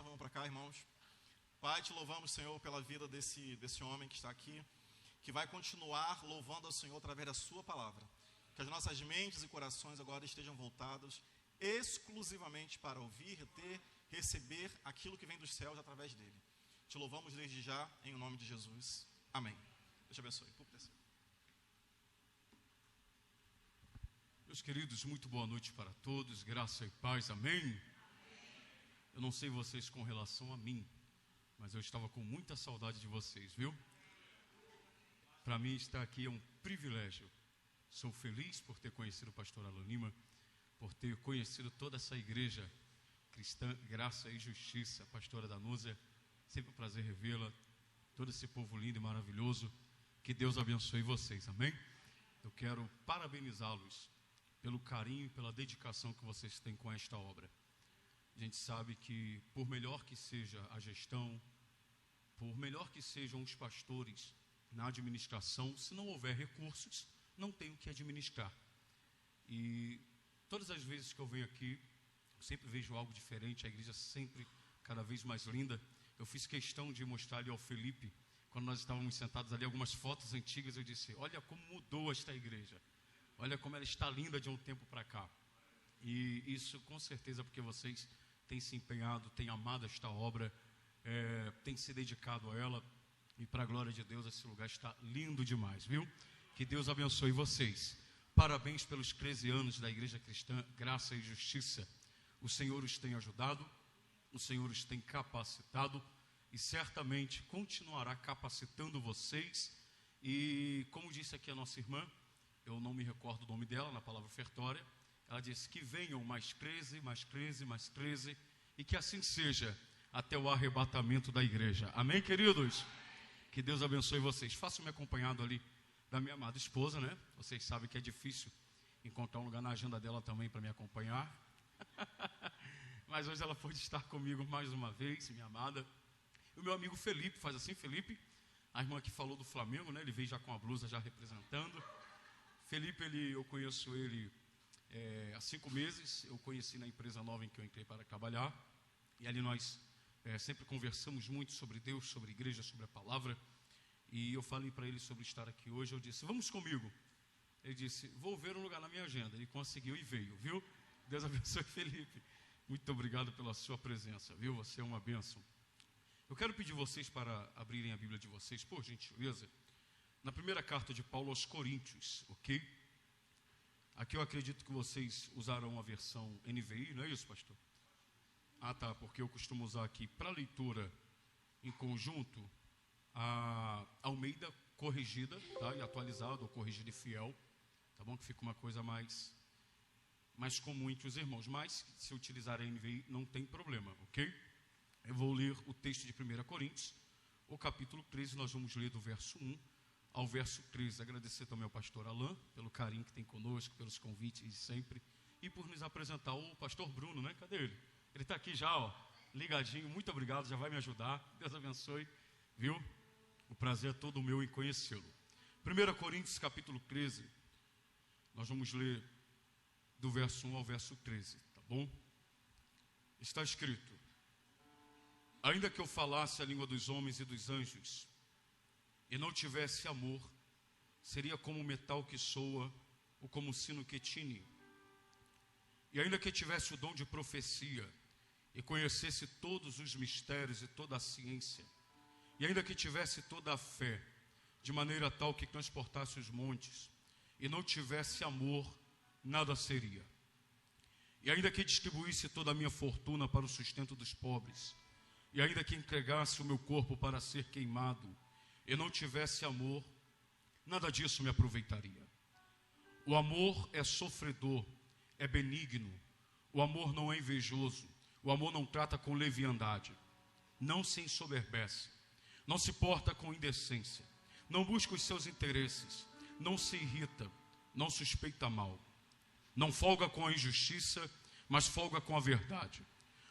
nós vamos para cá, irmãos. Pai, te louvamos, Senhor, pela vida desse homem que está aqui, que vai continuar louvando ao Senhor através da sua palavra. Que as nossas mentes e corações agora estejam voltados exclusivamente para ouvir, reter, receber aquilo que vem dos céus através dele. Te louvamos desde já, em nome de Jesus. Amém. Deus te abençoe. Meus queridos, muito boa noite para todos, graça e paz, amém? Eu não sei vocês com relação a mim, mas eu estava com muita saudade de vocês, viu? Para mim estar aqui é um privilégio. Sou feliz por ter conhecido o pastor Alan Lima, por ter conhecido toda essa igreja cristã, graça e justiça, a pastora Danúzia, sempre um prazer revê-la, todo esse povo lindo e maravilhoso, que Deus abençoe vocês, amém? Eu quero parabenizá-los pelo carinho e pela dedicação que vocês têm com esta obra. A gente sabe que, por melhor que seja a gestão, por melhor que sejam os pastores na administração, se não houver recursos, não tem o que administrar. E todas as vezes que eu venho aqui, eu sempre vejo algo diferente, a igreja sempre cada vez mais linda. Eu fiz questão de mostrar ali ao Felipe, quando nós estávamos sentados ali, algumas fotos antigas, eu disse, olha como mudou esta igreja. Olha como ela está linda de um tempo para cá. E isso com certeza porque vocês têm se empenhado, têm amado esta obra, têm se dedicado a ela. E para a glória de Deus, esse lugar está lindo demais, viu? Que Deus abençoe vocês. Parabéns pelos 13 anos da Igreja Cristã, Graça e Justiça. O Senhor os tem ajudado, o Senhor os tem capacitado e certamente continuará capacitando vocês. E como disse aqui a nossa irmã, eu não me recordo o nome dela, na palavra ofertória, ela disse que venham mais 13, mais 13, mais 13, e que assim seja até o arrebatamento da igreja. Amém, queridos? Que Deus abençoe vocês. Façam-me acompanhado ali da minha amada esposa, né? Vocês sabem que é difícil encontrar um lugar na agenda dela também para me acompanhar. Mas hoje ela pode estar comigo mais uma vez, minha amada. E o meu amigo Felipe, faz assim, Felipe, a irmã que falou do Flamengo, né? Ele veio já com a blusa já representando. Felipe, eu conheço ele há 5 meses, eu conheci na empresa nova em que eu entrei para trabalhar, e ali nós sempre conversamos muito sobre Deus, sobre a igreja, sobre a palavra, e eu falei para ele sobre estar aqui hoje, eu disse, vamos comigo. Ele disse, vou ver um lugar na minha agenda, ele conseguiu e veio, viu? Deus abençoe, Felipe, muito obrigado pela sua presença, viu? Você é uma bênção. Eu quero pedir vocês para abrirem a Bíblia de vocês, por gentileza, na primeira carta de Paulo aos Coríntios, ok? Aqui eu acredito que vocês usaram a versão NVI, não é isso, pastor? Ah, tá, porque eu costumo usar aqui para leitura em conjunto a Almeida corrigida, tá? E atualizada, ou corrigida e fiel, tá bom? Que fica uma coisa mais comum entre os irmãos, mas se utilizar a NVI não tem problema, ok? Eu vou ler o texto de 1 Coríntios, o capítulo 13, nós vamos ler do verso 1 ao verso 13, agradecer também ao pastor Alan, pelo carinho que tem conosco, pelos convites de sempre, e por nos apresentar o pastor Bruno, né? Cadê ele? Ele está aqui já, ó, ligadinho, muito obrigado, já vai me ajudar, Deus abençoe, viu? O prazer é todo meu em conhecê-lo. 1 Coríntios, capítulo 13, nós vamos ler do verso 1 ao verso 13, tá bom? Está escrito, ainda que eu falasse a língua dos homens e dos anjos, e não tivesse amor, seria como metal que soa, ou como sino que tine. E ainda que tivesse o dom de profecia, e conhecesse todos os mistérios e toda a ciência, e ainda que tivesse toda a fé, de maneira tal que transportasse os montes, e não tivesse amor, nada seria. E ainda que distribuísse toda a minha fortuna para o sustento dos pobres, e ainda que entregasse o meu corpo para ser queimado, e não tivesse amor, nada disso me aproveitaria. O amor é sofredor, é benigno, o amor não é invejoso, o amor não trata com leviandade, não se ensoberbece, não se porta com indecência, não busca os seus interesses, não se irrita, não suspeita mal, não folga com a injustiça, mas folga com a verdade.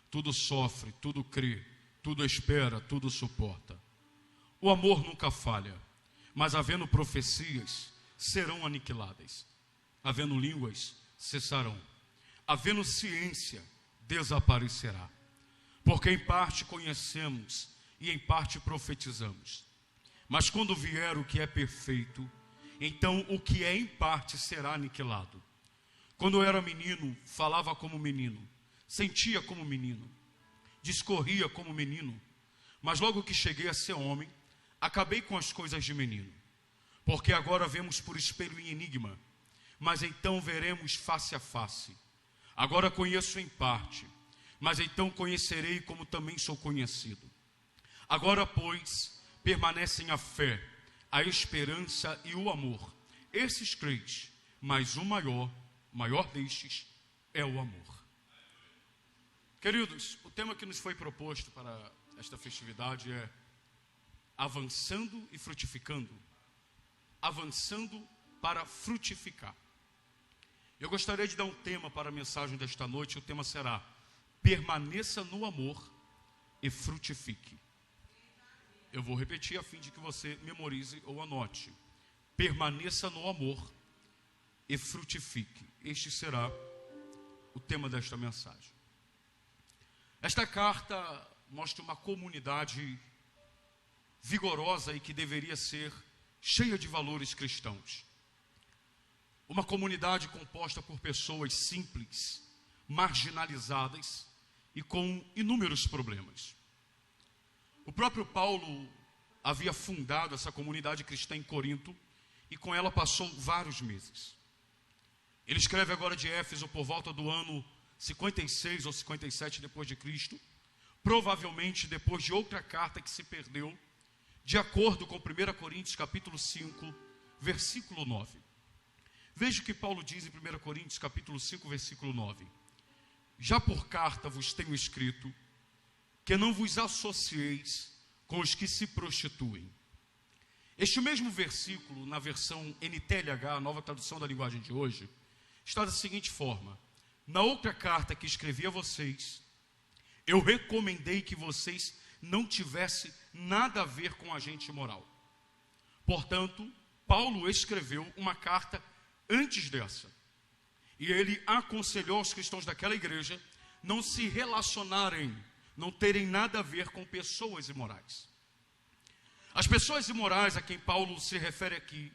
Tudo sofre, tudo crê, tudo espera, tudo suporta. O amor nunca falha, mas havendo profecias, serão aniquiladas. Havendo línguas, cessarão. Havendo ciência, desaparecerá. Porque em parte conhecemos e em parte profetizamos. Mas quando vier o que é perfeito, então o que é em parte será aniquilado. Quando eu era menino, falava como menino, sentia como menino, discorria como menino. Mas logo que cheguei a ser homem, acabei com as coisas de menino. Porque agora vemos por espelho em enigma, mas então veremos face a face. Agora conheço em parte, mas então conhecerei como também sou conhecido. Agora, pois, permanecem a fé, a esperança e o amor. Esses três, mas o maior destes é o amor. Queridos, o tema que nos foi proposto para esta festividade é avançando e frutificando. Avançando para frutificar. Eu gostaria de dar um tema para a mensagem desta noite. O tema será: permaneça no amor e frutifique. Eu vou repetir a fim de que você memorize ou anote. Permaneça no amor e frutifique. Este será o tema desta mensagem. Esta carta mostra uma comunidade vigorosa e que deveria ser cheia de valores cristãos. Uma comunidade composta por pessoas simples, marginalizadas e com inúmeros problemas. O próprio Paulo havia fundado essa comunidade cristã em Corinto e com ela passou vários meses. Ele escreve agora de Éfeso por volta do ano 56 ou 57 depois de Cristo, provavelmente depois de outra carta que se perdeu, de acordo com 1 Coríntios capítulo 5, versículo 9. Veja o que Paulo diz em 1 Coríntios capítulo 5, versículo 9. Já por carta vos tenho escrito que não vos associeis com os que se prostituem. Este mesmo versículo, na versão NTLH, a nova tradução da linguagem de hoje, está da seguinte forma: na outra carta que escrevi a vocês, eu recomendei que vocês não tivessem nada a ver com a gente imoral. Portanto, Paulo escreveu uma carta antes dessa. E ele aconselhou aos cristãos daquela igreja não se relacionarem, não terem nada a ver com pessoas imorais. As pessoas imorais a quem Paulo se refere aqui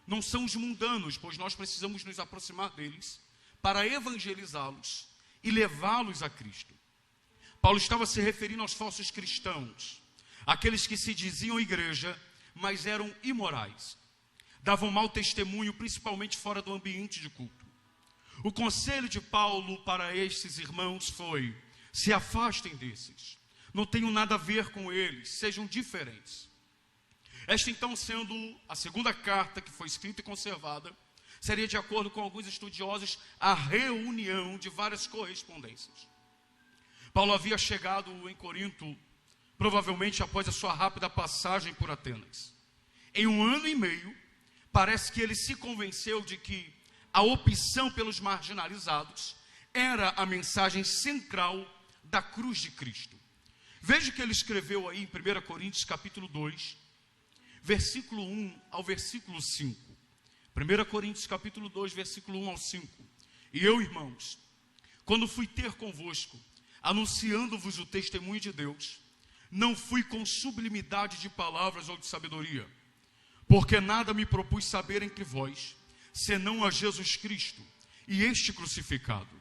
não são os mundanos, pois nós precisamos nos aproximar deles para evangelizá-los e levá-los a Cristo. Paulo estava se referindo aos falsos cristãos, aqueles que se diziam igreja, mas eram imorais, davam mau testemunho, principalmente fora do ambiente de culto. O conselho de Paulo para estes irmãos foi: se afastem desses, não tenham nada a ver com eles, sejam diferentes. Esta então, sendo a segunda carta que foi escrita e conservada, seria, de acordo com alguns estudiosos, a reunião de várias correspondências. Paulo havia chegado em Corinto, provavelmente após a sua rápida passagem por Atenas. Em 1 ano e meio, parece que ele se convenceu de que a opção pelos marginalizados era a mensagem central da cruz de Cristo. Veja que ele escreveu aí em 1 Coríntios capítulo 2, versículo 1 ao versículo 5. 1 Coríntios capítulo 2, versículo 1 ao 5. E eu, irmãos, quando fui ter convosco, anunciando-vos o testemunho de Deus, não fui com sublimidade de palavras ou de sabedoria, porque nada me propus saber entre vós, senão a Jesus Cristo e este crucificado.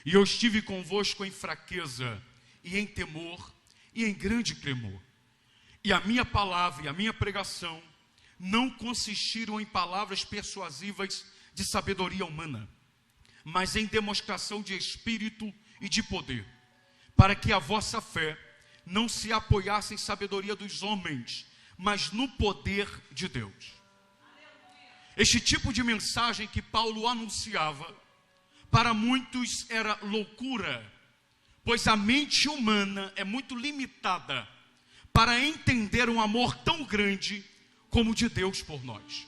E eu estive convosco em fraqueza, e em temor, e em grande tremor. E a minha palavra e a minha pregação não consistiram em palavras persuasivas de sabedoria humana, mas em demonstração de espírito e de poder, para que a vossa fé não se apoiasse em sabedoria dos homens, mas no poder de Deus. Este tipo de mensagem que Paulo anunciava, para muitos era loucura, pois a mente humana é muito limitada para entender um amor tão grande como o de Deus por nós.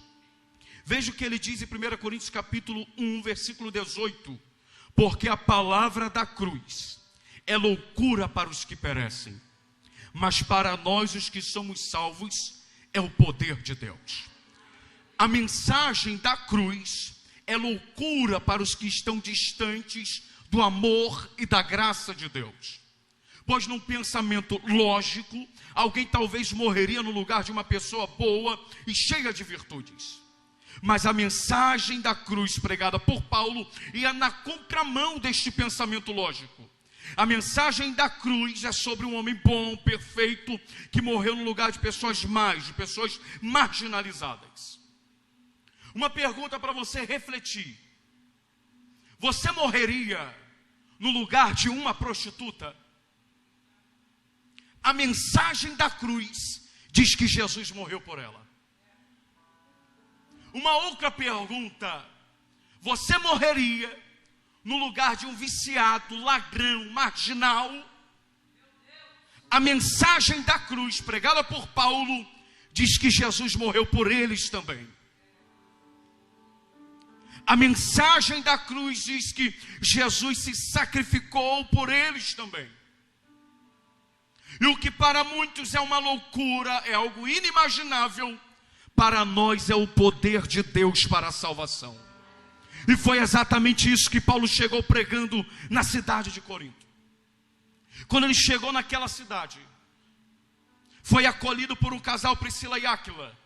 Veja o que ele diz em 1 Coríntios capítulo 1, versículo 18. Porque a palavra da cruz é loucura para os que perecem, mas para nós os que somos salvos é o poder de Deus. A mensagem da cruz é loucura para os que estão distantes do amor e da graça de Deus. Pois num pensamento lógico, alguém talvez morreria no lugar de uma pessoa boa e cheia de virtudes. Mas a mensagem da cruz pregada por Paulo ia na contramão deste pensamento lógico. A mensagem da cruz é sobre um homem bom, perfeito, que morreu no lugar de pessoas más, de pessoas marginalizadas. Uma pergunta para você refletir: você morreria no lugar de uma prostituta? A mensagem da cruz diz que Jesus morreu por ela. Uma outra pergunta: você morreria no lugar de um viciado, ladrão, marginal? A mensagem da cruz pregada por Paulo diz que Jesus morreu por eles também. A mensagem da cruz diz que Jesus se sacrificou por eles também. E o que para muitos é uma loucura, é algo inimaginável, para nós é o poder de Deus para a salvação. E foi exatamente isso que Paulo chegou pregando na cidade de Corinto. Quando ele chegou naquela cidade, foi acolhido por um casal, Priscila e Áquila.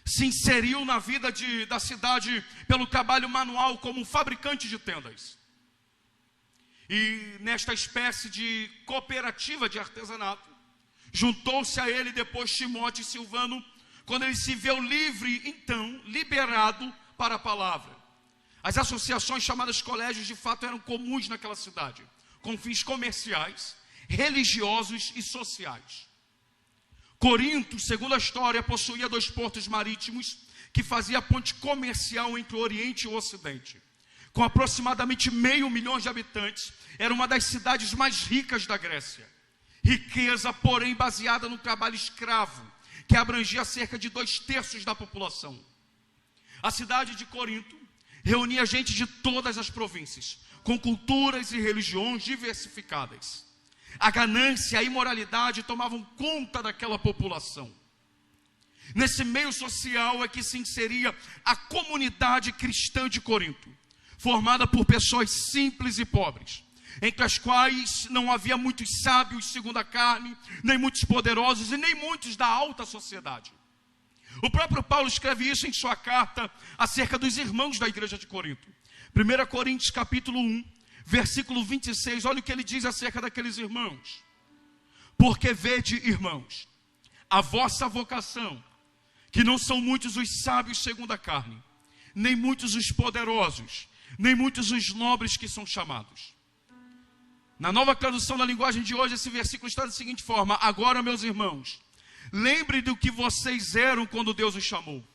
Se inseriu na vida da cidade pelo trabalho manual como um fabricante de tendas. E nesta espécie de cooperativa de artesanato, juntou-se a ele depois Timóteo e Silvano, quando ele se viu livre, então, liberado para a palavra. As associações chamadas colégios, de fato, eram comuns naquela cidade, com fins comerciais, religiosos e sociais. Corinto, segundo a história, possuía 2 portos marítimos que fazia a ponte comercial entre o Oriente e o Ocidente. Com aproximadamente 500 mil de habitantes, era uma das cidades mais ricas da Grécia. Riqueza, porém, baseada no trabalho escravo, que abrangia cerca de 2/3 da população. A cidade de Corinto reunia gente de todas as províncias, com culturas e religiões diversificadas. A ganância e a imoralidade tomavam conta daquela população. Nesse meio social é que se inseria a comunidade cristã de Corinto, formada por pessoas simples e pobres, entre as quais não havia muitos sábios segundo a carne, nem muitos poderosos e nem muitos da alta sociedade. O próprio Paulo escreve isso em sua carta acerca dos irmãos da igreja de Corinto. 1 Coríntios capítulo 1, versículo 26, olha o que ele diz acerca daqueles irmãos. Porque vede, irmãos, a vossa vocação, que não são muitos os sábios segundo a carne, nem muitos os poderosos, nem muitos os nobres que são chamados. Na nova tradução da linguagem de hoje, esse versículo está da seguinte forma: agora, meus irmãos, lembre do que vocês eram quando Deus os chamou.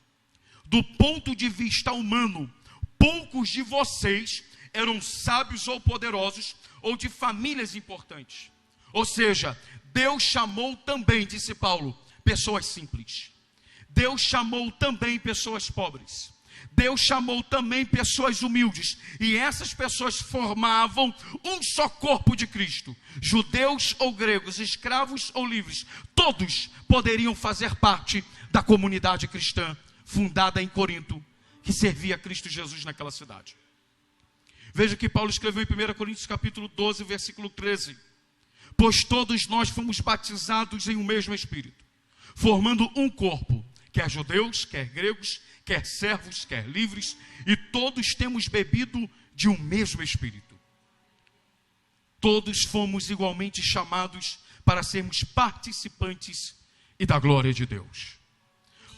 Do ponto de vista humano, poucos de vocês eram sábios ou poderosos, ou de famílias importantes. Ou seja, Deus chamou também, disse Paulo, pessoas simples. Deus chamou também pessoas pobres. Deus chamou também pessoas humildes. E essas pessoas formavam um só corpo de Cristo. Judeus ou gregos, escravos ou livres, todos poderiam fazer parte da comunidade cristã fundada em Corinto, que servia a Cristo Jesus naquela cidade. Veja que Paulo escreveu em 1 Coríntios capítulo 12, versículo 13. Pois todos nós fomos batizados em um mesmo Espírito, formando um corpo, quer judeus, quer gregos, quer servos, quer livres, e todos temos bebido de um mesmo Espírito. Todos fomos igualmente chamados para sermos participantes e da glória de Deus.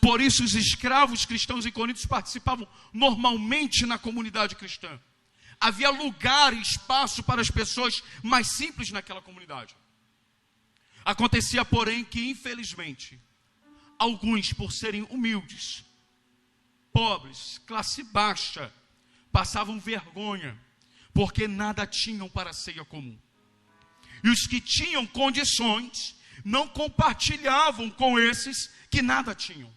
Por isso os escravos cristãos em Corinto participavam normalmente na comunidade cristã. Havia lugar e espaço para as pessoas mais simples naquela comunidade. Acontecia, porém, que infelizmente, alguns, por serem humildes, pobres, classe baixa, passavam vergonha, porque nada tinham para a ceia comum. E os que tinham condições, não compartilhavam com esses que nada tinham.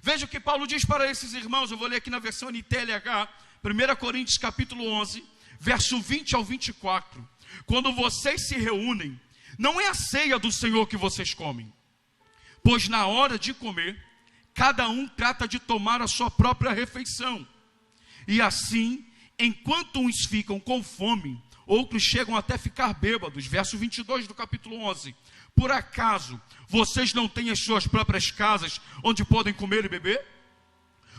Veja o que Paulo diz para esses irmãos, eu vou ler aqui na versão NTLH, 1 Coríntios capítulo 11, verso 20 ao 24. Quando vocês se reúnem, não é a ceia do Senhor que vocês comem, pois na hora de comer, cada um trata de tomar a sua própria refeição. E assim, enquanto uns ficam com fome, Outros chegam até ficar bêbados. Verso 22 do capítulo 11. Por acaso, vocês não têm as suas próprias casas onde podem comer e beber?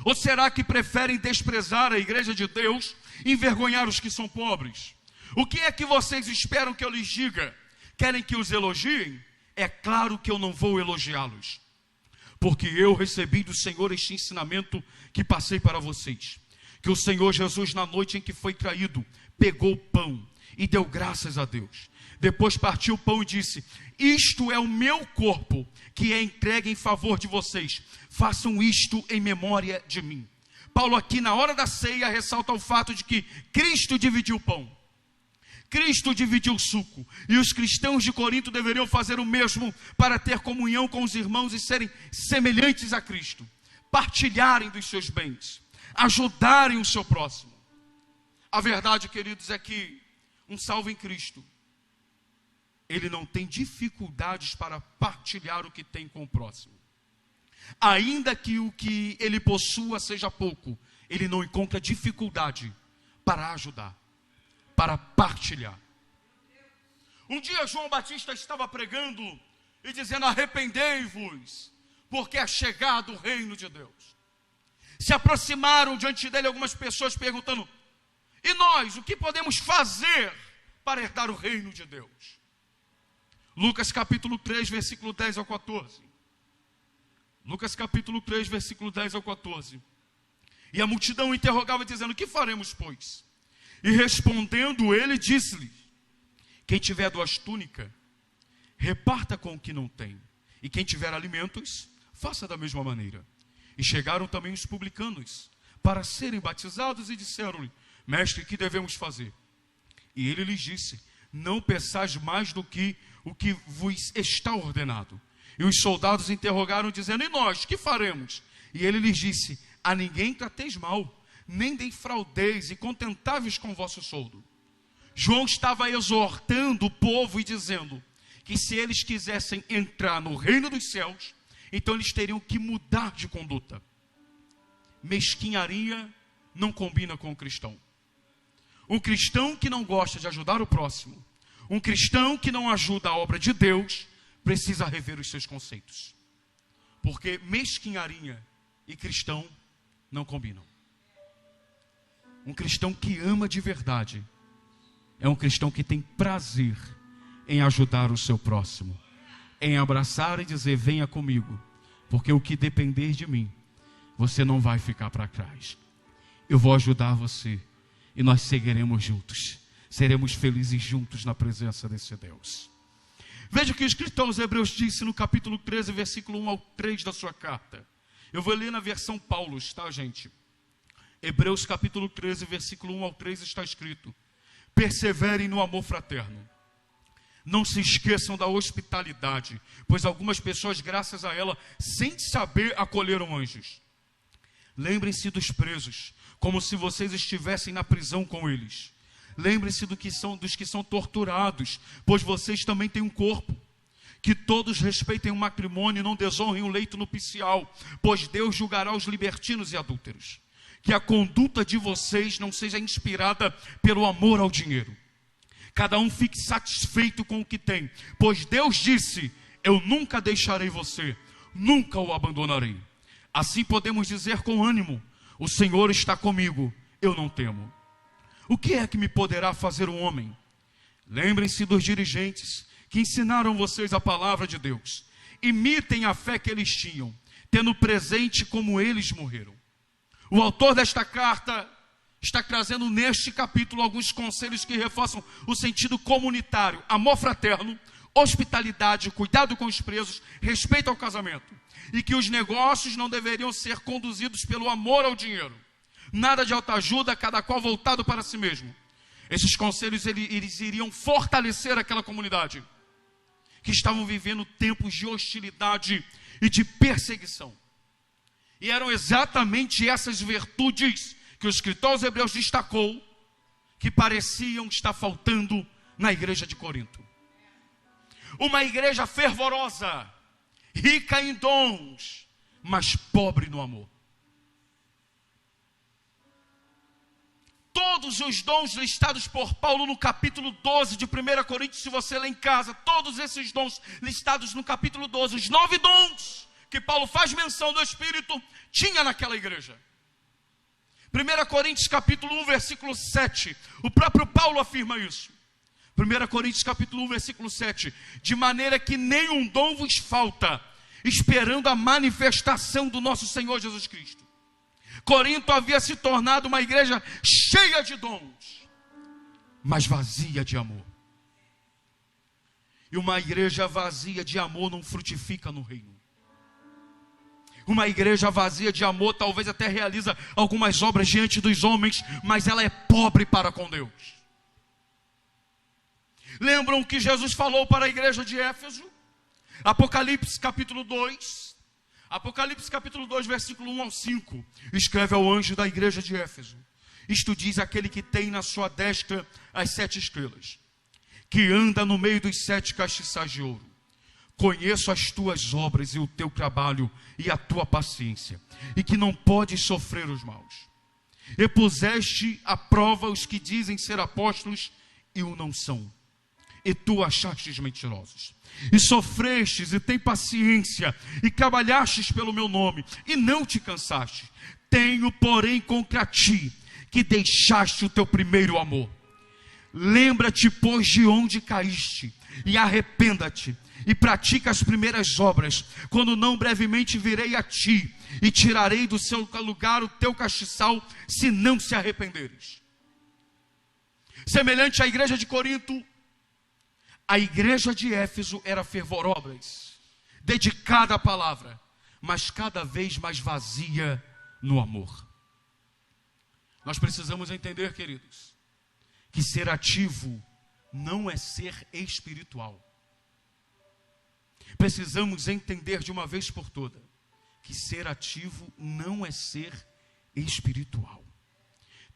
Ou será que preferem desprezar a igreja de Deus e envergonhar os que são pobres? O que é que vocês esperam que eu lhes diga? Querem que os elogiem? É claro que eu não vou elogiá-los. Porque eu recebi do Senhor este ensinamento que passei para vocês. Que o Senhor Jesus, na noite em que foi traído, pegou o pão e deu graças a Deus. Depois partiu o pão e disse: isto é o meu corpo, que é entregue em favor de vocês. Façam isto em memória de mim. Paulo aqui na hora da ceia ressalta o fato de que Cristo dividiu o pão. Cristo dividiu o suco. E os cristãos de Corinto deveriam fazer o mesmo para ter comunhão com os irmãos e serem semelhantes a Cristo. Partilharem dos seus bens. Ajudarem o seu próximo. A verdade, queridos, é que um salvo em Cristo, ele não tem dificuldades para partilhar o que tem com o próximo. Ainda que o que ele possua seja pouco, ele não encontra dificuldade para ajudar, para partilhar. Um dia João Batista estava pregando e dizendo: arrependei-vos, porque é chegado o reino de Deus. Se aproximaram diante dele algumas pessoas perguntando: e nós, o que podemos fazer para herdar o reino de Deus? Lucas capítulo 3, versículo 10 ao 14. Lucas capítulo 3, versículo 10 ao 14. E a multidão interrogava dizendo: que faremos, pois? E respondendo ele, disse-lhe: quem tiver 2 túnicas, reparta com o que não tem. E quem tiver alimentos, faça da mesma maneira. E chegaram também os publicanos para serem batizados e disseram-lhe: mestre, que devemos fazer? E ele lhes disse: não peçais mais do que o que vos está ordenado. E os soldados interrogaram dizendo: e nós, que faremos? E ele lhes disse: a ninguém trateis mal, nem defraudeis, e contentáveis com o vosso soldo. João estava exortando o povo e dizendo que se eles quisessem entrar no reino dos céus, então eles teriam que mudar de conduta. Mesquinharia não combina com o cristão. Um cristão que não gosta de ajudar o próximo, um cristão que não ajuda a obra de Deus, precisa rever os seus conceitos. Porque mesquinharia e cristão não combinam. Um cristão que ama de verdade é um cristão que tem prazer em ajudar o seu próximo, em abraçar e dizer: venha comigo, porque o que depender de mim, você não vai ficar para trás. Eu vou ajudar você e nós seguiremos juntos, seremos felizes juntos na presença desse Deus. Veja o que o escritor aos Hebreus disse no capítulo 13, versículo 1 ao 3 da sua carta. Eu vou ler na versão Paulus, tá, gente? Hebreus capítulo 13, versículo 1 ao 3 está escrito: perseverem no amor fraterno. Não se esqueçam da hospitalidade, pois algumas pessoas, graças a ela, sem saber, acolheram anjos. Lembrem-se dos presos, como se vocês estivessem na prisão com eles. Lembrem-se dos que são torturados, pois vocês também têm um corpo. Que todos respeitem o matrimônio e não desonrem o leito nupcial, pois Deus julgará os libertinos e adúlteros. Que a conduta de vocês não seja inspirada pelo amor ao dinheiro. Cada um fique satisfeito com o que tem, pois Deus disse: eu nunca deixarei você, nunca o abandonarei. Assim podemos dizer com ânimo: o Senhor está comigo, eu não temo. O que é que me poderá fazer um homem? Lembrem-se dos dirigentes que ensinaram vocês a palavra de Deus. Imitem a fé que eles tinham, tendo presente como eles morreram. O autor desta carta está trazendo neste capítulo alguns conselhos que reforçam o sentido comunitário: amor fraterno, hospitalidade, cuidado com os presos, respeito ao casamento. E que os negócios não deveriam ser conduzidos pelo amor ao dinheiro. Nada de autoajuda, cada qual voltado para si mesmo. Esses conselhos eles iriam fortalecer aquela comunidade que estavam vivendo tempos de hostilidade e de perseguição. E eram exatamente essas virtudes que o escritor aos Hebreus destacou, que pareciam estar faltando na igreja de Corinto. Uma igreja fervorosa, rica em dons, mas pobre no amor. todos os dons listados por Paulo no capítulo 12 de 1 Coríntios, se você ler em casa, todos esses dons listados no capítulo 12, os 9 dons que Paulo faz menção do Espírito, tinha naquela igreja. 1 Coríntios capítulo 1, versículo 7, o próprio Paulo afirma isso. 1 Coríntios capítulo 1, versículo 7, de maneira que nenhum dom vos falta, esperando a manifestação do nosso Senhor Jesus Cristo. Corinto havia se tornado uma igreja cheia de dons, mas vazia de amor. E uma igreja vazia de amor não frutifica no reino. Uma igreja vazia de amor talvez até realiza algumas obras diante dos homens, mas ela é pobre para com Deus. Lembram que Jesus falou para a igreja de Éfeso? Apocalipse capítulo 2. Apocalipse capítulo 2, versículo 1 ao 5. Escreve ao anjo da igreja de Éfeso: isto diz aquele que tem na sua destra as 7 estrelas, que anda no meio dos 7 castiçais de ouro. Conheço as tuas obras e o teu trabalho e a tua paciência, e que não podes sofrer os maus. E puseste à prova os que dizem ser apóstolos e o não são, e tu achastes mentirosos. E sofrestes e tem paciência, e trabalhastes pelo meu nome, e não te cansaste. Tenho, porém, contra ti, que deixaste o teu primeiro amor. Lembra-te, pois, de onde caíste, e arrependa-te, e pratica as primeiras obras, quando não brevemente virei a ti, e tirarei do seu lugar o teu castiçal, se não se arrependeres. Semelhante à igreja de Corinto, a igreja de Éfeso era fervorosa, dedicada à palavra, mas cada vez mais vazia no amor. Nós precisamos entender, queridos, que ser ativo não é ser espiritual. Precisamos entender de uma vez por todas que ser ativo não é ser espiritual.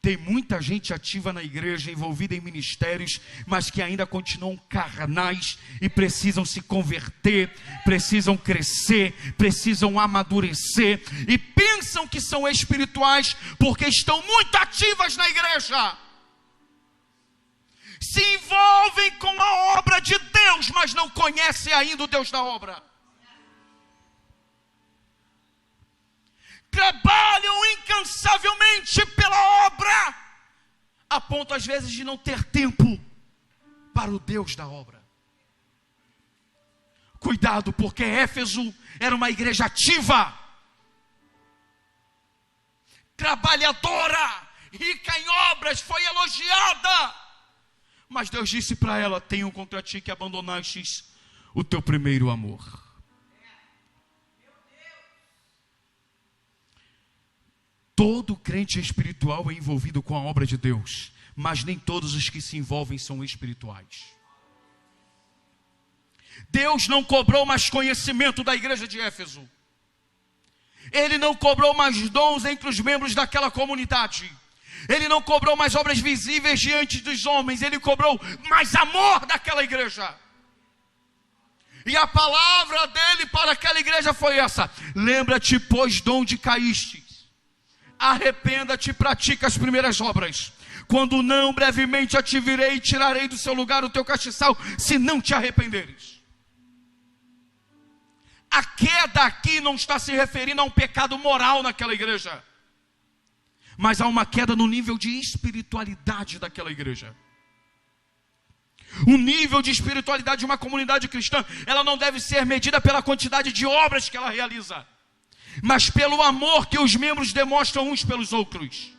Tem muita gente ativa na igreja, envolvida em ministérios, mas que ainda continuam carnais e precisam se converter, precisam crescer, precisam amadurecer e pensam que são espirituais porque estão muito ativas na igreja. Se envolvem com a obra de Deus, mas não conhecem ainda o Deus da obra. Trabalham incansavelmente pela obra, a ponto às vezes de não ter tempo para o Deus da obra. Cuidado, porque Éfeso era uma igreja ativa, trabalhadora, rica em obras, foi elogiada. Mas Deus disse para ela: tenho contra ti que abandonastes o teu primeiro amor. Todo crente espiritual é envolvido com a obra de Deus, mas nem todos os que se envolvem são espirituais. Deus não cobrou mais conhecimento da igreja de Éfeso. Ele não cobrou mais dons entre os membros daquela comunidade. Ele não cobrou mais obras visíveis diante dos homens. Ele cobrou mais amor daquela igreja. E a palavra dele para aquela igreja foi essa: lembra-te, pois, de onde caíste. Arrependa-te e pratica as primeiras obras. Quando não, brevemente a te virei e tirarei do seu lugar o teu castiçal, se não te arrependeres. A queda aqui não está se referindo a um pecado moral naquela igreja, mas há uma queda no nível de espiritualidade daquela igreja. O nível de espiritualidade de uma comunidade cristã, ela não deve ser medida pela quantidade de obras que ela realiza, mas pelo amor que os membros demonstram uns pelos outros.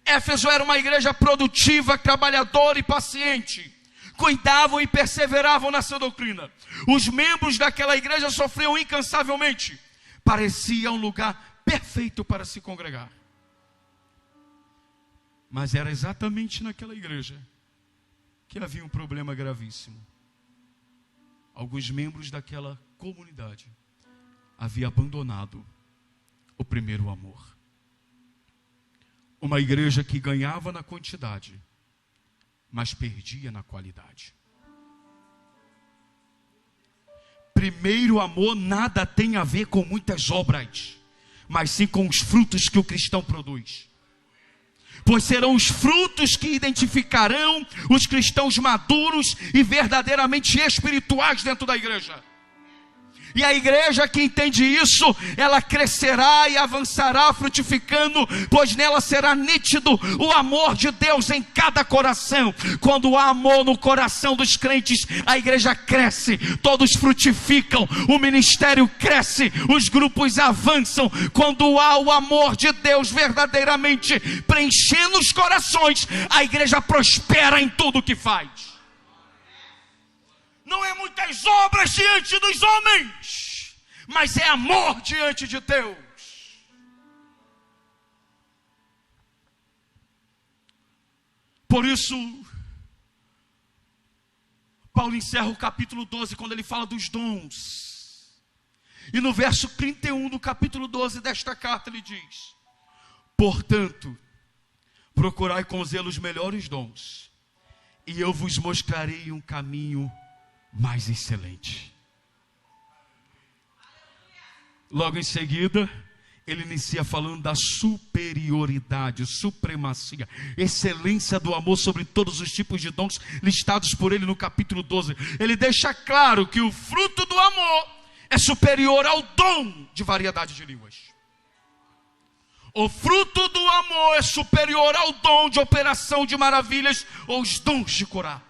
Éfeso era uma igreja produtiva, trabalhadora e paciente. Cuidavam e perseveravam na sua doutrina. Os membros daquela igreja sofriam incansavelmente. Parecia um lugar perfeito para se congregar. Mas era exatamente naquela igreja que havia um problema gravíssimo. Alguns membros daquela comunidade haviam abandonado o primeiro amor. Uma igreja que ganhava na quantidade, mas perdia na qualidade. Primeiro amor nada tem a ver com muitas obras, mas sim com os frutos que o cristão produz. Pois serão os frutos que identificarão os cristãos maduros e verdadeiramente espirituais dentro da igreja. E a igreja que entende isso, ela crescerá e avançará frutificando, pois nela será nítido o amor de Deus em cada coração. Quando há amor no coração dos crentes, a igreja cresce, todos frutificam, o ministério cresce, os grupos avançam. Quando há o amor de Deus verdadeiramente preenchendo os corações, a igreja prospera em tudo o que faz. Não é muitas obras diante dos homens, mas é amor diante de Deus. Por isso, Paulo encerra o capítulo 12, quando ele fala dos dons. E no verso 31 do capítulo 12 desta carta ele diz: portanto, procurai com zelo os melhores dons, e eu vos mostrarei um caminho mais excelente. Logo em seguida, ele inicia falando da superioridade, supremacia, excelência do amor sobre todos os tipos de dons listados por ele no capítulo 12. Ele deixa claro que o fruto do amor é superior ao dom de variedade de línguas. O fruto do amor é superior ao dom de operação de maravilhas ou os dons de curar.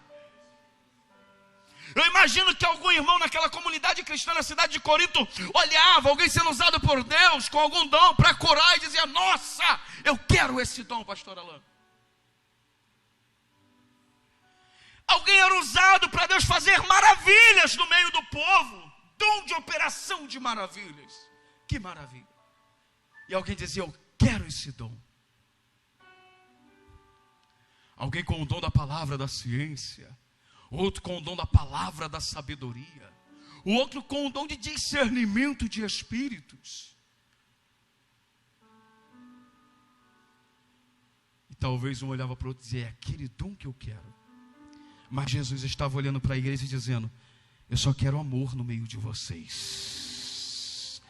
Eu imagino que algum irmão naquela comunidade cristã na cidade de Corinto olhava alguém sendo usado por Deus com algum dom para curar e dizia: nossa, eu quero esse dom, pastor Alain. Alguém era usado para Deus fazer maravilhas no meio do povo, dom de operação de maravilhas. Que maravilha. E alguém dizia: eu quero esse dom. Alguém com o dom da palavra da ciência, outro com o dom da palavra da sabedoria, o outro com o dom de discernimento de espíritos. E talvez um olhava para o outro e dizia: é aquele dom que eu quero. Mas Jesus estava olhando para a igreja e dizendo: eu só quero amor no meio de vocês.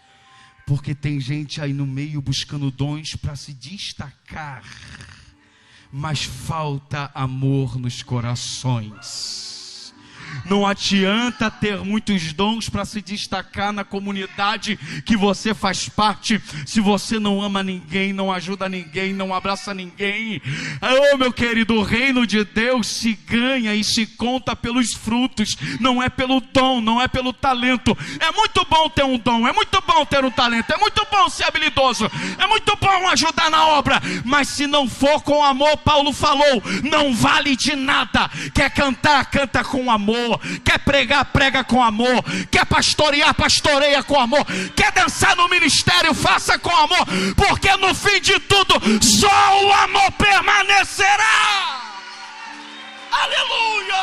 Porque tem gente aí no meio buscando dons para se destacar, mas falta amor nos corações. Não adianta ter muitos dons para se destacar na comunidade que você faz parte, se você não ama ninguém, não ajuda ninguém, não abraça ninguém. Oh, meu querido, o reino de Deus se ganha e se conta pelos frutos, não é pelo dom, não é pelo talento. É muito bom ter um dom, é muito bom ter um talento, é muito bom ser habilidoso, é muito bom ajudar na obra, mas se não for com amor, Paulo falou, não vale de nada. Quer cantar, canta com amor. Quer pregar, prega com amor. Quer pastorear, pastoreia com amor. Quer dançar no ministério, faça com amor. Porque no fim de tudo, só o amor permanecerá. Aleluia!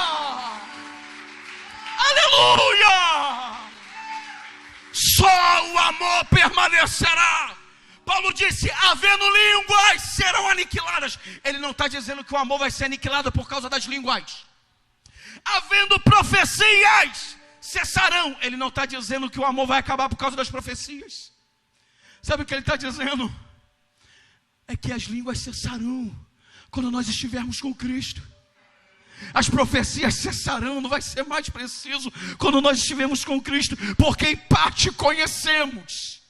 Aleluia! Só o amor permanecerá. Paulo disse: havendo línguas serão aniquiladas. Ele não está dizendo que o amor vai ser aniquilado por causa das línguas. Havendo profecias cessarão. Ele não está dizendo que o amor vai acabar por causa das profecias. Sabe o que ele está dizendo? É que as línguas cessarão quando nós estivermos com Cristo. As profecias cessarão, não vai ser mais preciso quando nós estivermos com Cristo, porque em parte conhecemos.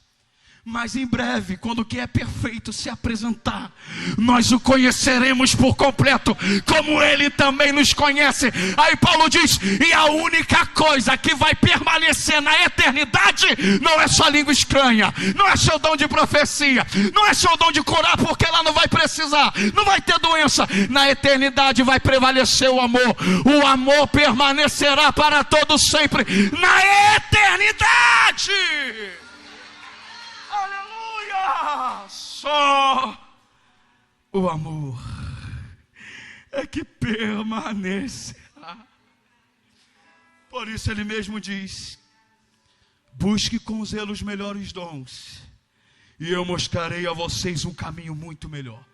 Mas em breve, quando o que é perfeito se apresentar, nós o conheceremos por completo, como Ele também nos conhece. Aí Paulo diz: e a única coisa que vai permanecer na eternidade não é só língua estranha, não é seu dom de profecia, não é seu dom de curar, porque lá não vai precisar, não vai ter doença. Na eternidade vai prevalecer o amor. O amor permanecerá para todo sempre na eternidade. Só o amor é que permanecerá. Por isso ele mesmo diz: busque com zelo os melhores dons, e eu mostrarei a vocês um caminho muito melhor,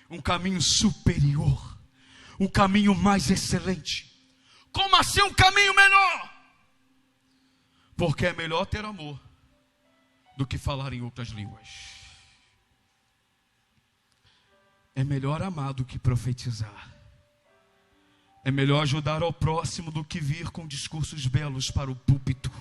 um caminho superior, um caminho mais excelente. Como assim um caminho melhor? Porque é melhor ter amor do que falar em outras línguas. É melhor amar do que profetizar. É melhor ajudar ao próximo do que vir com discursos belos para o púlpito.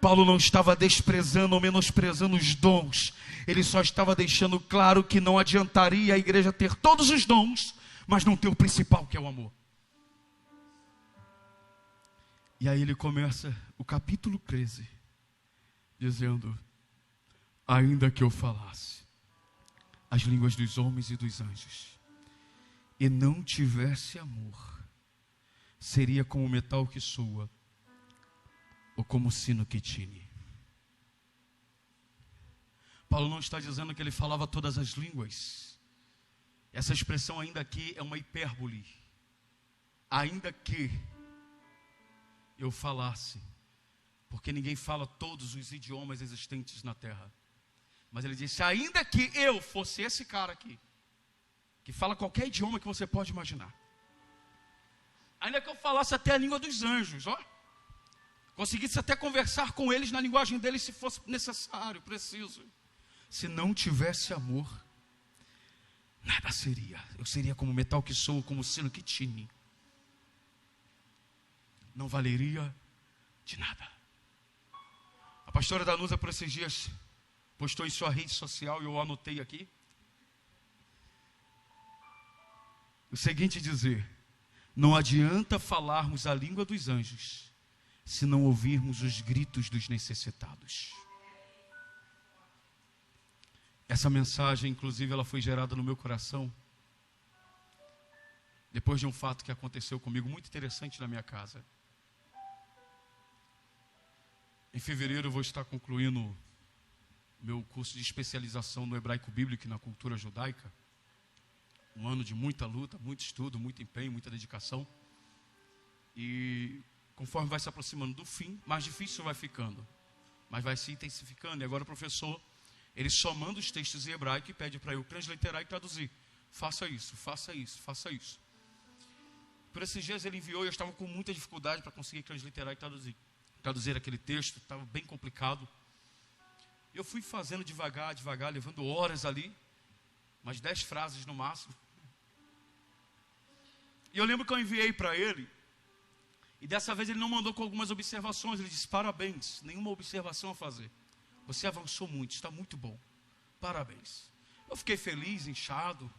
Paulo não estava desprezando ou menosprezando os dons. Ele só estava deixando claro que não adiantaria a igreja ter todos os dons, mas não ter o principal, que é o amor. E aí ele começa o capítulo 13, dizendo: ainda que eu falasse as línguas dos homens e dos anjos, e não tivesse amor, seria como metal que soa, ou como sino que tine. Paulo não está dizendo que ele falava todas as línguas. Essa expressão ainda aqui é uma hipérbole. Ainda que eu falasse, porque ninguém fala todos os idiomas existentes na terra. Mas ele disse: ainda que eu fosse esse cara aqui, que fala qualquer idioma que você pode imaginar, ainda que eu falasse até a língua dos anjos, conseguisse até conversar com eles na linguagem deles, se fosse necessário, preciso, se não tivesse amor, nada seria. Eu seria como metal que soa, como sino que tine. Não valeria de nada. A pastora Danusa, por esses dias, postou em sua rede social, e eu anotei aqui, o seguinte dizer: não adianta falarmos a língua dos anjos, se não ouvirmos os gritos dos necessitados. Essa mensagem, inclusive, ela foi gerada no meu coração depois de um fato que aconteceu comigo, muito interessante na minha casa. Em fevereiro eu vou estar concluindo meu curso de especialização no hebraico bíblico e na cultura judaica. Um ano de muita luta, muito estudo, muito empenho, muita dedicação. E conforme vai se aproximando do fim, mais difícil vai ficando, mas vai se intensificando. E agora o professor, ele só manda os textos em hebraico e pede para eu transliterar e traduzir. Faça isso, faça isso, faça isso. Por esses dias ele enviou e eu estava com muita dificuldade para conseguir transliterar e traduzir aquele texto, estava bem complicado. Eu fui fazendo devagar, levando horas ali, umas 10 frases no máximo. E eu lembro que eu enviei para ele, e dessa vez ele não mandou com algumas observações. Ele disse: parabéns, nenhuma observação a fazer. Você avançou muito, está muito bom. Parabéns. Eu fiquei feliz, inchado,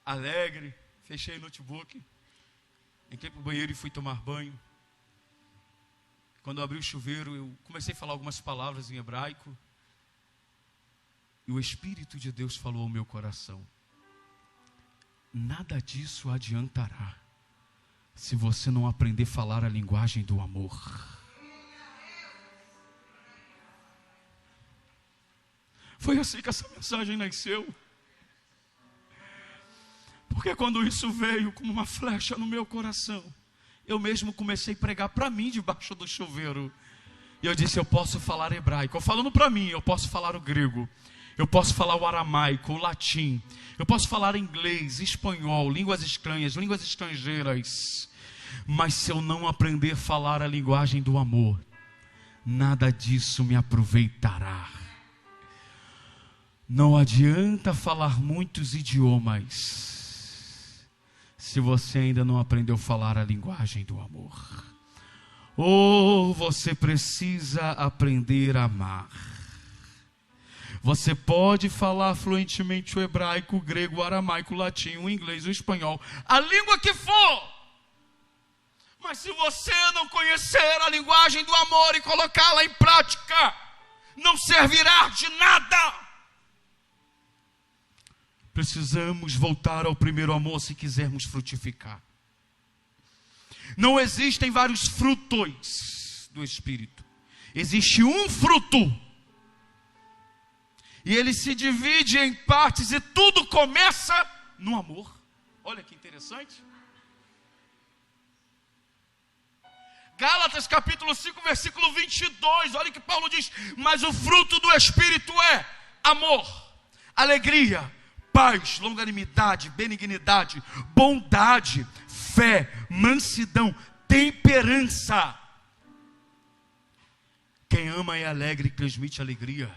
alegre. Fechei o notebook, entrei para o banheiro e fui tomar banho. Quando eu abri o chuveiro, eu comecei a falar algumas palavras em hebraico. E o Espírito de Deus falou ao meu coração: nada disso adiantará se você não aprender a falar a linguagem do amor. Foi assim que essa mensagem nasceu. Porque quando isso veio como uma flecha no meu coração, eu mesmo comecei a pregar para mim debaixo do chuveiro. E eu disse: eu posso falar hebraico. Eu falando para mim, eu posso falar o grego, eu posso falar o aramaico, o latim, eu posso falar inglês, espanhol, línguas estranhas, línguas estrangeiras. Mas se eu não aprender a falar a linguagem do amor, nada disso me aproveitará. Não adianta falar muitos idiomas se você ainda não aprendeu a falar a linguagem do amor. Ou você precisa aprender a amar. Você pode falar fluentemente o hebraico, o grego, o aramaico, o latim, o inglês, o espanhol, a língua que for. Mas se você não conhecer a linguagem do amor e colocá-la em prática, não servirá de nada. Precisamos voltar ao primeiro amor se quisermos frutificar. Não existem vários frutos do Espírito. Existe um fruto. E ele se divide em partes e tudo começa no amor. Olha que interessante. Gálatas capítulo 5, versículo 22. Olha que Paulo diz: mas o fruto do Espírito é amor, alegria, paz, longanimidade, benignidade, bondade, fé, mansidão, temperança. Quem ama é alegre e transmite alegria.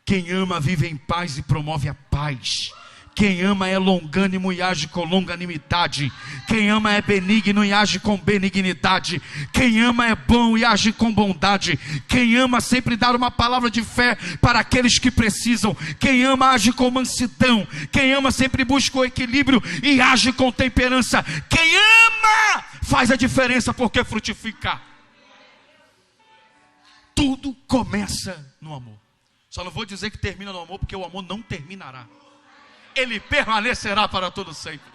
Quem ama vive em paz e promove a paz. Quem ama é longânimo e age com longanimidade. Quem ama é benigno e age com benignidade. Quem ama é bom e age com bondade. Quem ama sempre dá uma palavra de fé para aqueles que precisam. Quem ama age com mansidão. Quem ama sempre busca o equilíbrio e age com temperança. Quem ama faz a diferença porque frutifica. Tudo começa no amor. Só não vou dizer que termina no amor, porque o amor não terminará. Ele permanecerá para todo sempre.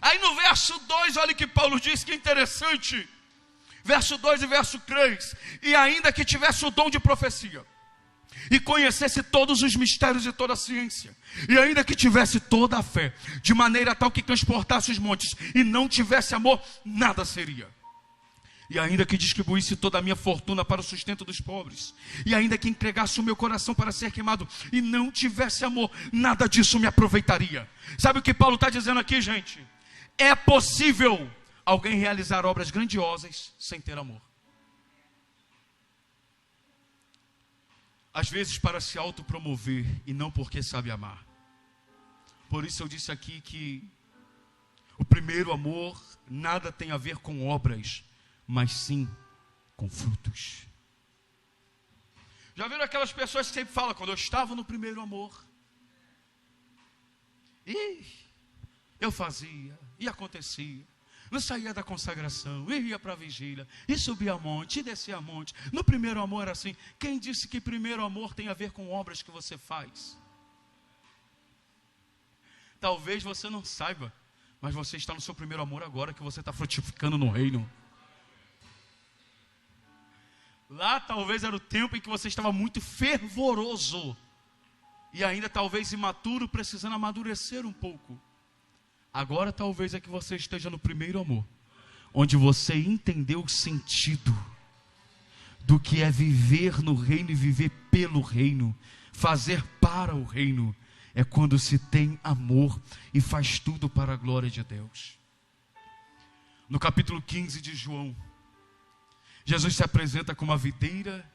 Aí no verso 2, olha o que Paulo diz, que interessante. Verso 2 e verso 3. E ainda que tivesse o dom de profecia, e conhecesse todos os mistérios e toda a ciência, e ainda que tivesse toda a fé, de maneira tal que transportasse os montes, e não tivesse amor, nada seria. E ainda que distribuísse toda a minha fortuna para o sustento dos pobres, e ainda que entregasse o meu coração para ser queimado, e não tivesse amor, nada disso me aproveitaria. Sabe o que Paulo está dizendo aqui, gente? É possível alguém realizar obras grandiosas sem ter amor. Às vezes para se autopromover e não porque sabe amar. Por isso eu disse aqui que o primeiro amor nada tem a ver com obras, mas sim com frutos. Já viram aquelas pessoas que sempre falam, quando eu estava no primeiro amor, e eu fazia, e acontecia, não saía da consagração, e ia para a vigília, e subia a monte, e descia a monte. No primeiro amor era assim. Quem disse que primeiro amor tem a ver com obras que você faz? Talvez você não saiba, mas você está no seu primeiro amor agora, que você está frutificando no reino. Lá talvez era o tempo em que você estava muito fervoroso, e ainda talvez imaturo, precisando amadurecer um pouco. Agora talvez é que você esteja no primeiro amor, onde você entendeu o sentido do que é viver no reino e viver pelo reino, fazer para o reino. É quando se tem amor e faz tudo para a glória de Deus. No capítulo 15 de João, Jesus se apresenta como a videira,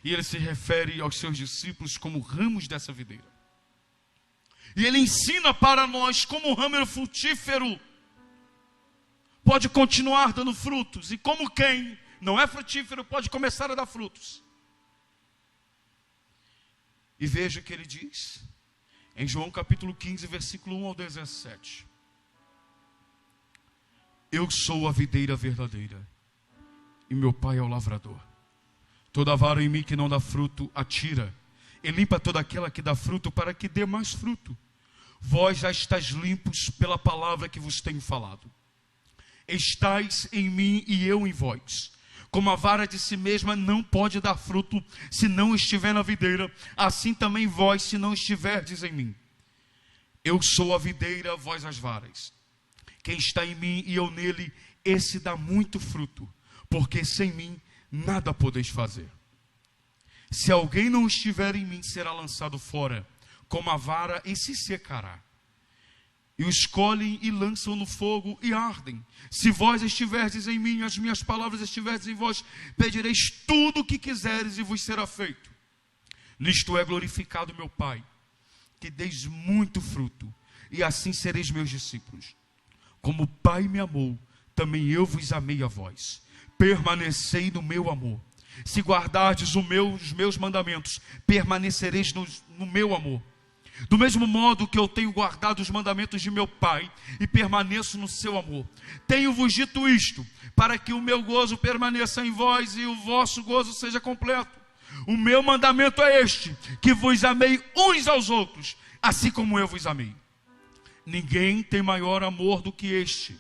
e ele se refere aos seus discípulos como ramos dessa videira. E ele ensina para nós como o ramo frutífero pode continuar dando frutos, e como quem não é frutífero pode começar a dar frutos. E veja o que ele diz em João capítulo 15, versículo 1 ao 17. Eu sou a videira verdadeira, e meu pai é o lavrador. Toda vara em mim que não dá fruto, atira, e limpa toda aquela que dá fruto, para que dê mais fruto. Vós já estáis limpos pela palavra que vos tenho falado. Estais em mim e eu em vós. Como a vara de si mesma não pode dar fruto se não estiver na videira, assim também vós, se não estiverdes em mim. Eu sou a videira, vós as varas. Quem está em mim e eu nele, esse dá muito fruto, porque sem mim nada podeis fazer. Se alguém não estiver em mim, será lançado fora, como a vara, e se secará. E o escolhem e lançam no fogo e ardem. Se vós estiverdes em mim, as minhas palavras estiverdes em vós, pedireis tudo o que quiseres e vos será feito. Nisto é glorificado meu Pai, que deis muito fruto, e assim sereis meus discípulos. Como o Pai me amou, também eu vos amei a vós. Permanecei no meu amor. Se guardardes os meus mandamentos, permanecereis no meu amor. Do mesmo modo que eu tenho guardado os mandamentos de meu Pai e permaneço no seu amor. Tenho-vos dito isto, para que o meu gozo permaneça em vós e o vosso gozo seja completo. O meu mandamento é este, que vos amei uns aos outros, assim como eu vos amei. Ninguém tem maior amor do que este,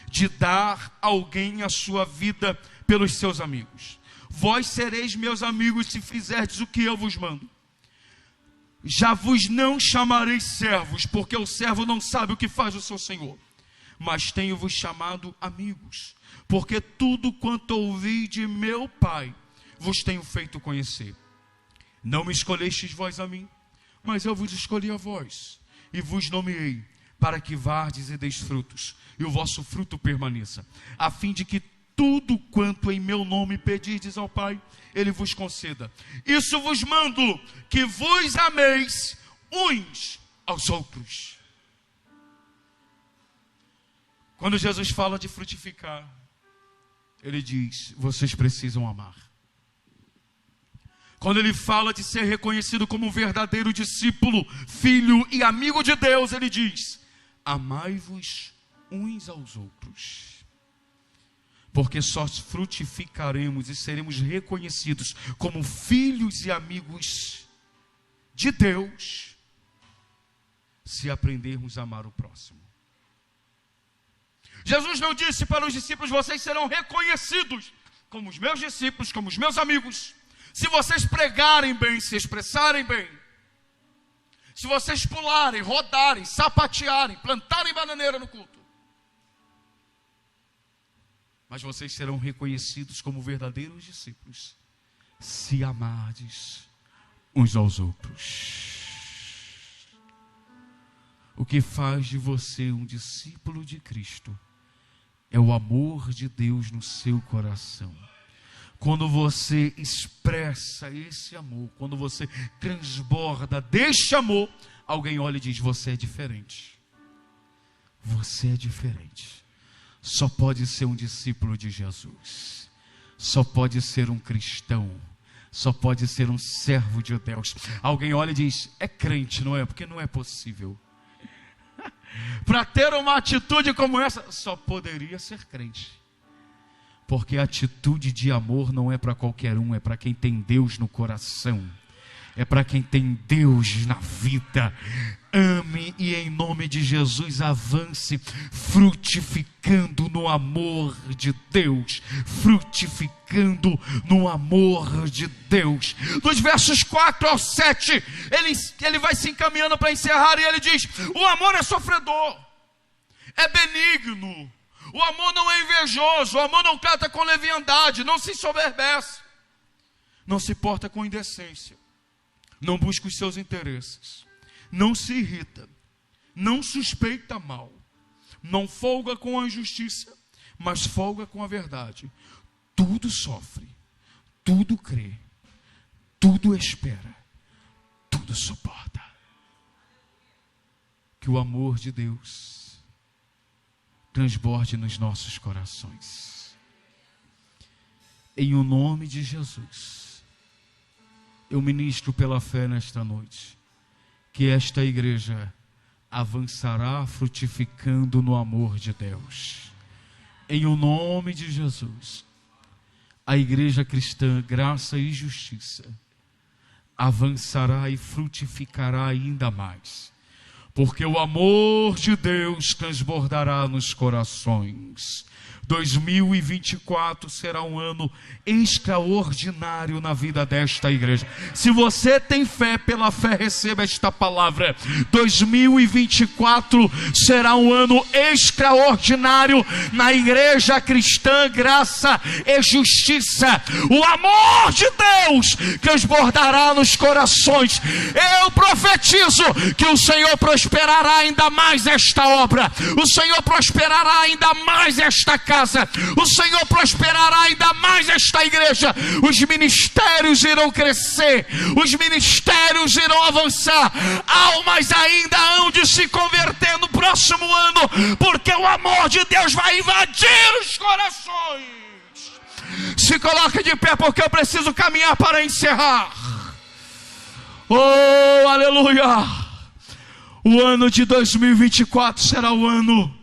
de dar a alguém a sua vida pelos seus amigos. Vós sereis meus amigos se fizerdes o que eu vos mando. Já vos não chamarei servos, porque o servo não sabe o que faz o seu senhor. Mas tenho-vos chamado amigos, porque tudo quanto ouvi de meu Pai, vos tenho feito conhecer. Não me escolhestes vós a mim, mas eu vos escolhi a vós, e vos nomeei, para que vardes e deis frutos, e o vosso fruto permaneça, a fim de que tudo quanto em meu nome pedirdes ao Pai, Ele vos conceda. Isso vos mando, que vos ameis uns aos outros. Quando Jesus fala de frutificar, Ele diz, vocês precisam amar. Quando Ele fala de ser reconhecido como um verdadeiro discípulo, filho e amigo de Deus, Ele diz, amai-vos uns aos outros. Porque só frutificaremos e seremos reconhecidos como filhos e amigos de Deus, se aprendermos a amar o próximo. Jesus não disse para os discípulos, vocês serão reconhecidos como os meus discípulos, como os meus amigos, se vocês pregarem bem, se expressarem bem, se vocês pularem, rodarem, sapatearem, plantarem bananeira no culto. Mas vocês serão reconhecidos como verdadeiros discípulos, se amardes uns aos outros. O que faz de você um discípulo de Cristo é o amor de Deus no seu coração. Quando você expressa esse amor, quando você transborda deste amor, alguém olha e diz, você é diferente. Você é diferente. Só pode ser um discípulo de Jesus. Só pode ser um cristão. Só pode ser um servo de Deus. Alguém olha e diz, é crente, não é? Porque não é possível. Para ter uma atitude como essa, só poderia ser crente. Porque a atitude de amor não é para qualquer um, é para quem tem Deus no coração. É para quem tem Deus na vida. Ame e em nome de Jesus avance, frutificando no amor de Deus. Frutificando no amor de Deus. Dos versos 4 ao 7, ele vai se encaminhando para encerrar e ele diz, o amor é sofredor, é benigno. O amor não é invejoso, o amor não trata com leviandade, não se ensoberbece, não se porta com indecência, não busca os seus interesses, não se irrita, não suspeita mal, não folga com a injustiça, mas folga com a verdade. Tudo sofre, tudo crê, tudo espera, tudo suporta. Que o amor de Deus transborde nos nossos corações. Em o nome de Jesus, eu ministro pela fé nesta noite, que esta igreja avançará frutificando no amor de Deus. Em o nome de Jesus, a igreja cristã, graça e justiça, avançará e frutificará ainda mais. Porque o amor de Deus transbordará nos corações. 2024 será um ano extraordinário na vida desta igreja. Se você tem fé, pela fé receba esta palavra. 2024 será um ano extraordinário na igreja cristã, graça e justiça. O amor de Deus transbordará nos corações. Eu profetizo que o Senhor prosperará ainda mais esta obra. O Senhor prosperará ainda mais esta casa. O Senhor prosperará ainda mais esta igreja. Os ministérios irão crescer, os ministérios irão avançar, almas ainda hão de se converter no próximo ano, porque o amor de Deus vai invadir os corações. Se coloque de pé, porque eu preciso caminhar para encerrar. Oh, aleluia! O ano de 2024 será o ano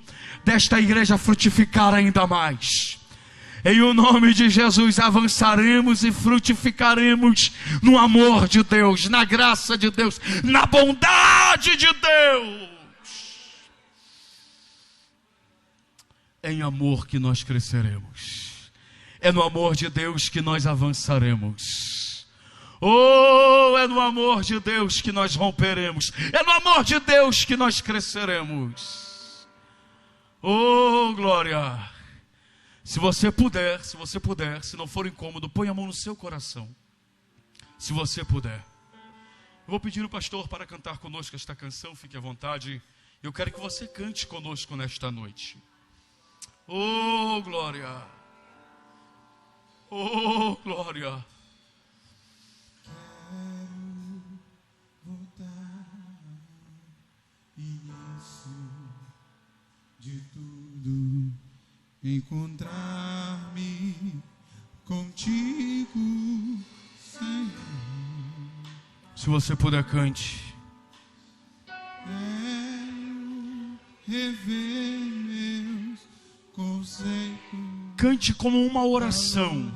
desta igreja frutificar ainda mais. Em o nome de Jesus avançaremos e frutificaremos no amor de Deus, na graça de Deus, na bondade de Deus. É em amor que nós cresceremos. É no amor de Deus que nós avançaremos. Oh, é no amor de Deus que nós romperemos. É no amor de Deus que nós cresceremos. Oh, glória! Se você puder, se não for incômodo, põe a mão no seu coração. Se você puder. Eu vou pedir o pastor para cantar conosco esta canção, fique à vontade. Eu quero que você cante conosco nesta noite. Oh, glória! Oh, glória. Encontrar-me contigo, Senhor. Se você puder, cante. Quero rever meus conceitos. Cante como uma oração.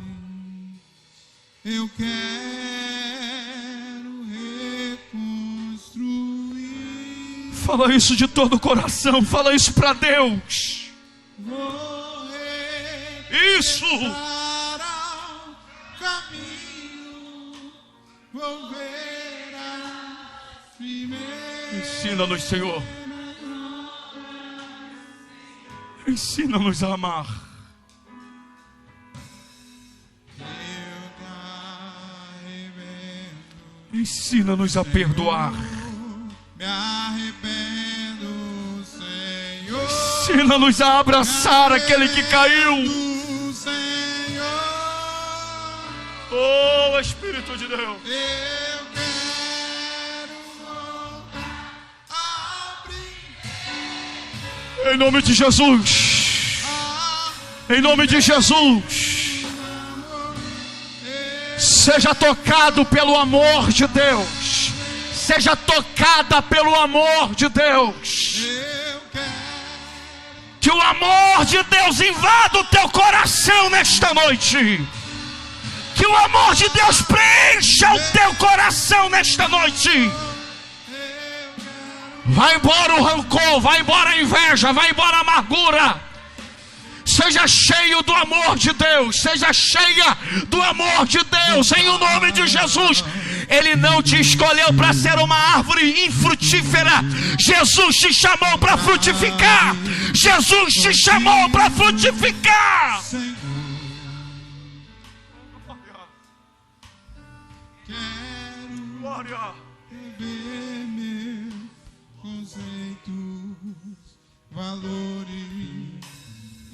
Eu quero reconstruir. Fala isso de todo o coração. Fala isso para Deus. Isso! Ensina-nos, Senhor. Ensina-nos a amar. Ensina-nos a perdoar. Me arrependo, Senhor. Ensina-nos a abraçar aquele que caiu. Oh, Espírito de Deus. Eu quero abrir. Em nome de Jesus. Em nome de Jesus. Seja tocado pelo amor de Deus. Seja tocada pelo amor de Deus. Que o amor de Deus invada o teu coração nesta noite. Que o amor de Deus preencha o teu coração nesta noite. Vai embora o rancor, vai embora a inveja, vai embora a amargura. Seja cheio do amor de Deus, seja cheia do amor de Deus, em o nome de Jesus. Ele não te escolheu para ser uma árvore infrutífera. Jesus te chamou para frutificar. Jesus te chamou para frutificar. Glória. Rever meus conceitos, valores.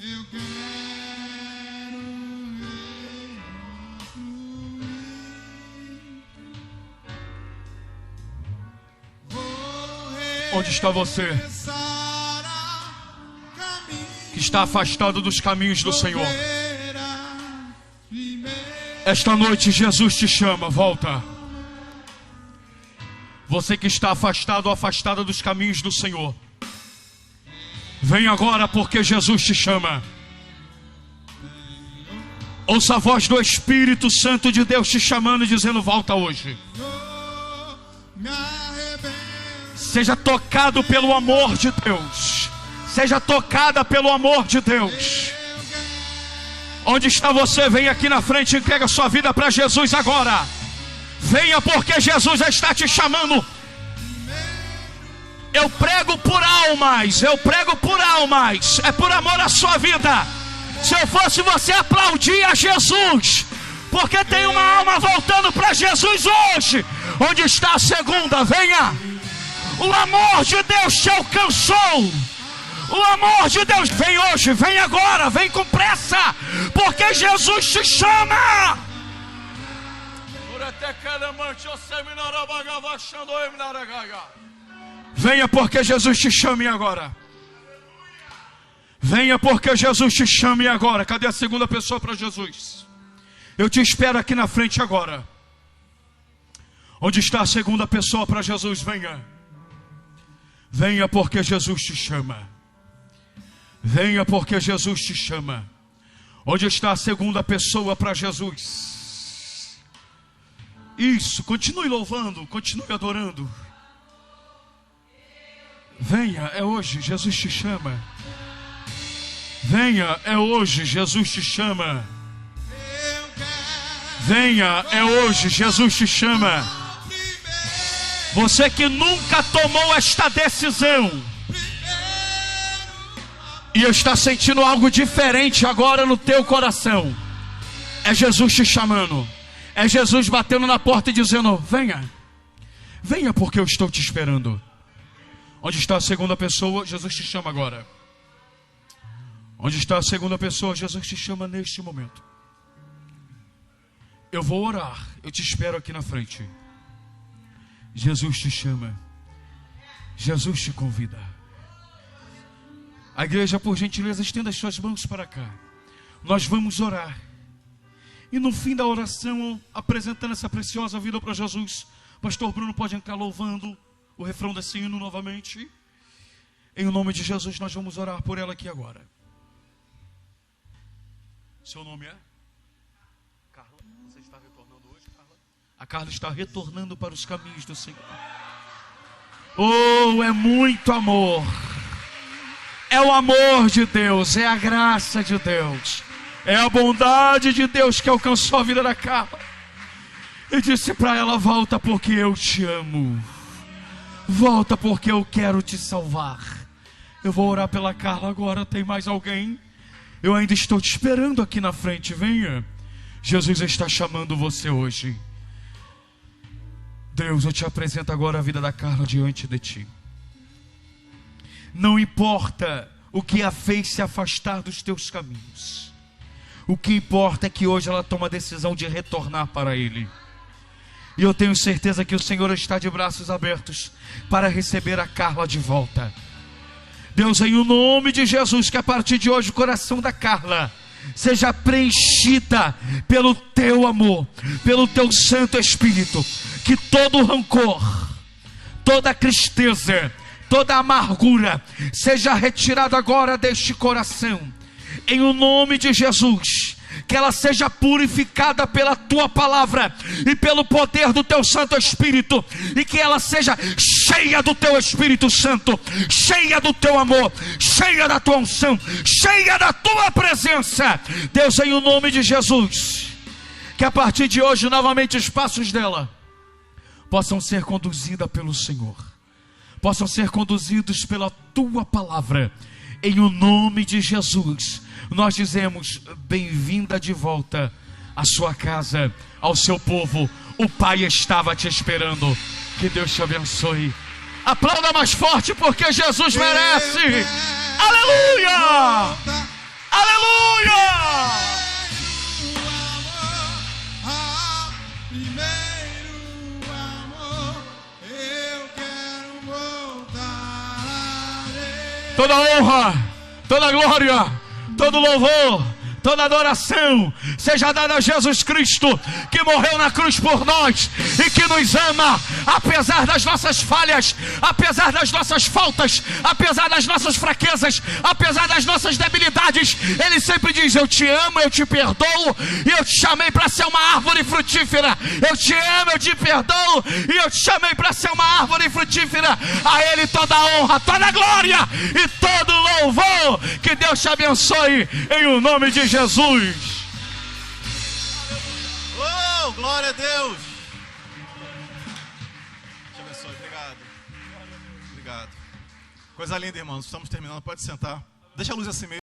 Eu quero reconstruir. Onde está você que está afastado dos caminhos do Senhor? Esta noite Jesus te chama, volta. Você que está afastado ou afastada dos caminhos do Senhor, vem agora porque Jesus te chama. Ouça a voz do Espírito Santo de Deus te chamando e dizendo: volta hoje. Seja tocado pelo amor de Deus. Seja tocada pelo amor de Deus. Onde está você? Vem aqui na frente e entrega sua vida para Jesus agora. Venha porque Jesus está te chamando. Eu prego por almas. Eu prego por almas. É por amor à sua vida. Se eu fosse você, aplaudir a Jesus, porque tem uma alma voltando para Jesus hoje. Onde está a segunda? Venha. O amor de Deus te alcançou. O amor de Deus vem hoje, vem agora, vem com pressa, porque Jesus te chama. Venha porque Jesus te chama agora. Venha porque Jesus te chama agora. Cadê a segunda pessoa para Jesus? Eu te espero aqui na frente agora. Onde está a segunda pessoa para Jesus? Venha. Venha porque Jesus te chama. Venha porque Jesus te chama. Onde está a segunda pessoa para Jesus? Isso, continue louvando, continue adorando. Venha, é hoje, Jesus te chama. Venha, é hoje, Jesus te chama. Venha, é hoje, Jesus te chama. Você que nunca tomou esta decisão e está sentindo algo diferente agora no teu coração, é Jesus te chamando. É Jesus batendo na porta e dizendo: venha, venha porque eu estou te esperando. Onde está a segunda pessoa? Jesus te chama agora. Onde está a segunda pessoa? Jesus te chama neste momento. Eu vou orar. Eu te espero aqui na frente. Jesus te chama. Jesus te convida. A igreja, por gentileza, estenda as suas mãos para cá. Nós vamos orar. E no fim da oração, apresentando essa preciosa vida para Jesus, pastor Bruno pode entrar louvando o refrão desse hino novamente. Em nome de Jesus, nós vamos orar por ela aqui agora. Seu nome é? Carla. Você está retornando hoje, Carla? A Carla está retornando para os caminhos do Senhor. Oh, é muito amor. É o amor de Deus, é a graça de Deus, é a bondade de Deus que alcançou a vida da Carla. E disse para ela: volta porque eu te amo. Volta porque eu quero te salvar. Eu vou orar pela Carla agora. Tem mais alguém? Eu ainda estou te esperando aqui na frente. Venha. Jesus está chamando você hoje. Deus, eu te apresento agora a vida da Carla diante de ti. Não importa o que a fez se afastar dos teus caminhos. O que importa é que hoje ela toma a decisão de retornar para Ele. E eu tenho certeza que o Senhor está de braços abertos para receber a Carla de volta. Deus, em o nome de Jesus, que a partir de hoje o coração da Carla seja preenchida pelo teu amor, pelo teu Santo Espírito. Que todo rancor, toda tristeza, toda amargura seja retirada agora deste coração. Em o nome de Jesus, que ela seja purificada pela tua palavra e pelo poder do teu Santo Espírito, e que ela seja cheia do teu Espírito Santo, cheia do teu amor, cheia da tua unção, cheia da tua presença. Deus, em o nome de Jesus, que a partir de hoje novamente os passos dela possam ser conduzidos pelo Senhor, possam ser conduzidos pela tua palavra. Em o nome de Jesus, nós dizemos: bem-vinda de volta à sua casa, ao seu povo. O Pai estava te esperando. Que Deus te abençoe. Aplauda mais forte, porque Jesus merece. Aleluia! Aleluia! Toda honra, toda glória, todo louvor, toda adoração seja dada a Jesus Cristo, que morreu na cruz por nós e que nos ama, apesar das nossas falhas, apesar das nossas faltas, apesar das nossas fraquezas, apesar das nossas debilidades. Ele sempre diz: eu te amo, eu te perdoo, e eu te chamei para ser uma árvore frutífera. Eu te amo, eu te perdoo, e eu te chamei para ser uma árvore frutífera. A Ele toda a honra, toda a glória e todo o louvor. Que Deus te abençoe em o nome de Jesus. Oh, glória a Deus. Te abençoe, obrigado. Obrigado. Coisa linda, irmãos. Estamos terminando, pode sentar. Deixa a luz assim mesmo.